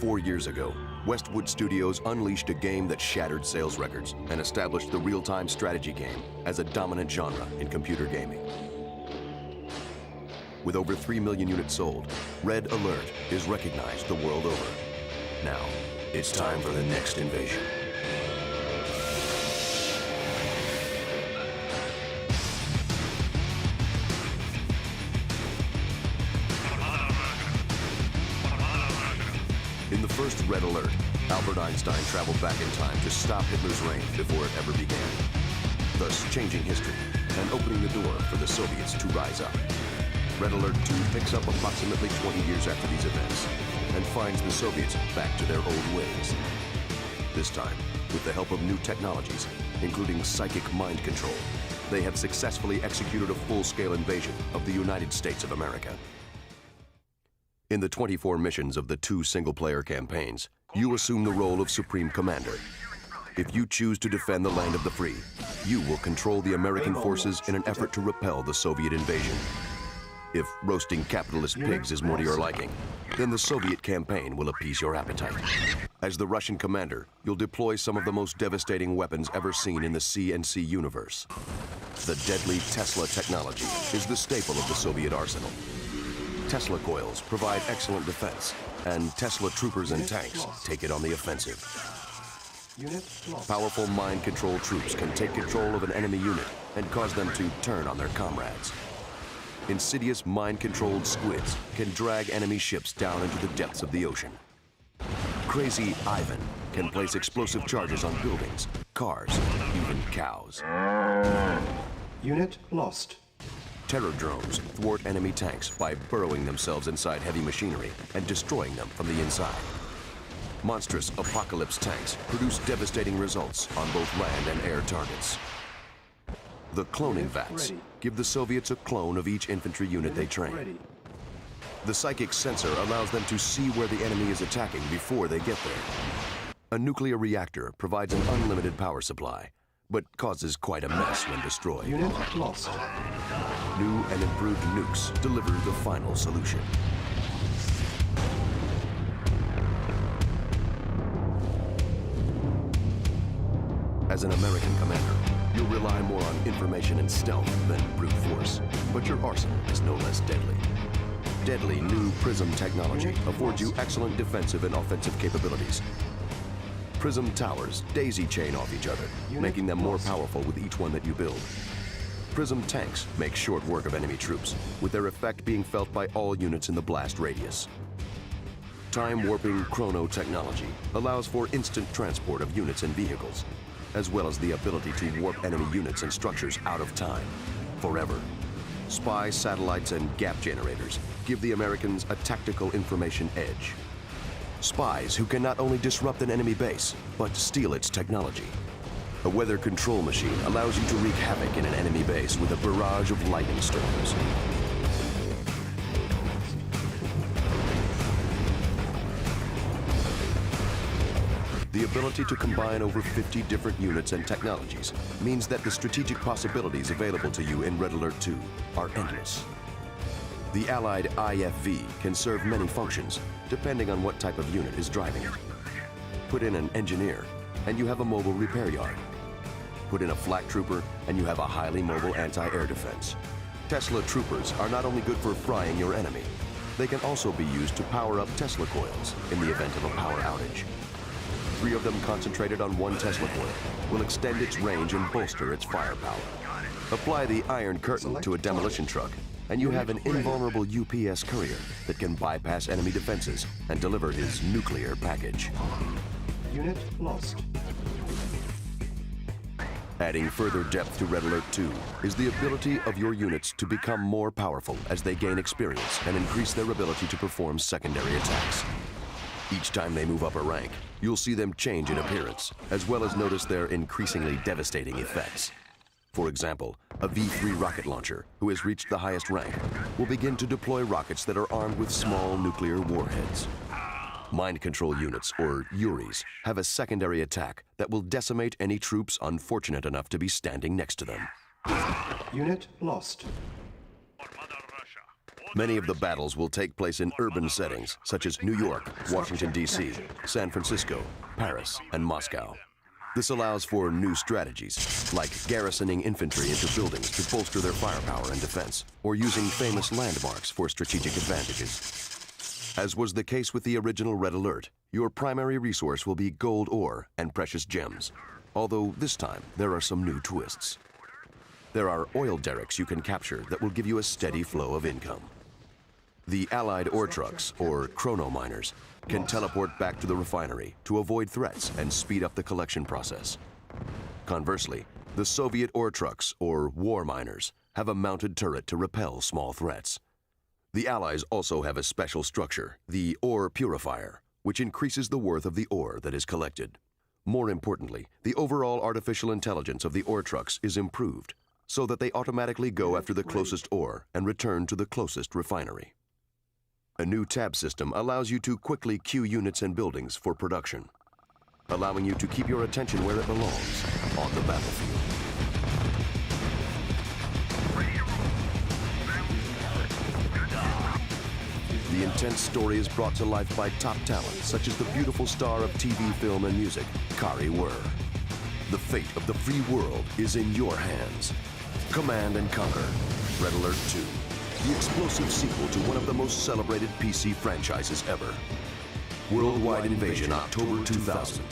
4 years ago, Westwood Studios unleashed a game that shattered sales records and established the real-time strategy game as a dominant genre in computer gaming. With over 3 million units sold, Red Alert is recognized the world over. Now, it's time for the next invasion. In the first Red Alert, Albert Einstein traveled back in time to stop Hitler's reign before it ever began, thus changing history and opening the door for the Soviets to rise up. Red Alert 2 picks up approximately 20 years after these events and finds the Soviets back to their old ways. This time, with the help of new technologies, including psychic mind control, they have successfully executed a full-scale invasion of the United States of America. In the 24 missions of the 2 single-player campaigns, you assume the role of Supreme Commander. If you choose to defend the land of the free, you will control the American forces in an effort to repel the Soviet invasion. If roasting capitalist pigs is more to your liking, then the Soviet campaign will appease your appetite. As the Russian commander, you'll deploy some of the most devastating weapons ever seen in the CNC universe. The deadly Tesla technology is the staple of the Soviet arsenal. Tesla coils provide excellent defense, and Tesla troopers and tanks take it on the offensive. Powerful mind-control troops can take control of an enemy unit and cause them to turn on their comrades. Insidious mind-controlled squids can drag enemy ships down into the depths of the ocean. Crazy Ivan can place explosive charges on buildings, cars, even cows. Unit lost. Terror drones thwart enemy tanks by burrowing themselves inside heavy machinery and destroying them from the inside. Monstrous Apocalypse tanks produce devastating results on both land and air targets. The cloning vats give the Soviets a clone of each infantry unit they train. The psychic sensor allows them to see where the enemy is attacking before they get there. A nuclear reactor provides an unlimited power supply, but causes quite a mess when destroyed. Unit lost. New and improved nukes deliver the final solution. As an American commander, you'll rely more on information and stealth than brute force, but your arsenal is no less deadly. Deadly new Prism technology affords you excellent defensive and offensive capabilities. Prism towers daisy chain off each other, making them more powerful with each one that you build. Prism tanks make short work of enemy troops, with their effect being felt by all units in the blast radius. Time-warping chrono technology allows for instant transport of units and vehicles, as well as the ability to warp enemy units and structures out of time, forever. Spy satellites and gap generators give the Americans a tactical information edge. Spies who can not only disrupt an enemy base, but steal its technology. A weather control machine allows you to wreak havoc in an enemy base with a barrage of lightning storms. The ability to combine over 50 different units and technologies means that the strategic possibilities available to you in Red Alert 2 are endless. The Allied IFV can serve many functions, depending on what type of unit is driving it. Put in an engineer, and you have a mobile repair yard. Put in a flak trooper, and you have a highly mobile anti-air defense. Tesla troopers are not only good for frying your enemy, they can also be used to power up Tesla coils in the event of a power outage. 3 of them concentrated on one Tesla coil will extend its range and bolster its firepower. Apply the Iron Curtain to a demolition truck, and you have an invulnerable UPS courier that can bypass enemy defenses and deliver his nuclear package. Unit lost. Adding further depth to Red Alert 2 is the ability of your units to become more powerful as they gain experience and increase their ability to perform secondary attacks. Each time they move up a rank, you'll see them change in appearance, as well as notice their increasingly devastating effects. For example, a V3 rocket launcher, who has reached the highest rank, will begin to deploy rockets that are armed with small nuclear warheads. Mind control units, or URIs, have a secondary attack that will decimate any troops unfortunate enough to be standing next to them. Unit lost. Many of the battles will take place in urban settings, such as New York, Washington, D.C., San Francisco, Paris, and Moscow. This allows for new strategies, like garrisoning infantry into buildings to bolster their firepower and defense, or using famous landmarks for strategic advantages. As was the case with the original Red Alert, your primary resource will be gold ore and precious gems, although this time there are some new twists. There are oil derricks you can capture that will give you a steady flow of income. The Allied ore trucks, or chronominers, can teleport back to the refinery to avoid threats and speed up the collection process. Conversely, the Soviet ore trucks, or war miners, have a mounted turret to repel small threats. The Allies also have a special structure, the ore purifier, which increases the worth of the ore that is collected. More importantly, the overall artificial intelligence of the ore trucks is improved, so that they automatically go after the closest ore and return to the closest refinery. A new tab system allows you to quickly queue units and buildings for production, allowing you to keep your attention where it belongs, on the battlefield. The intense story is brought to life by top talent, such as the beautiful star of TV, film, and music, Kari Wurr. The fate of the free world is in your hands. Command and Conquer, Red Alert 2, the explosive sequel to one of the most celebrated PC franchises ever. Worldwide Invasion, October 2000.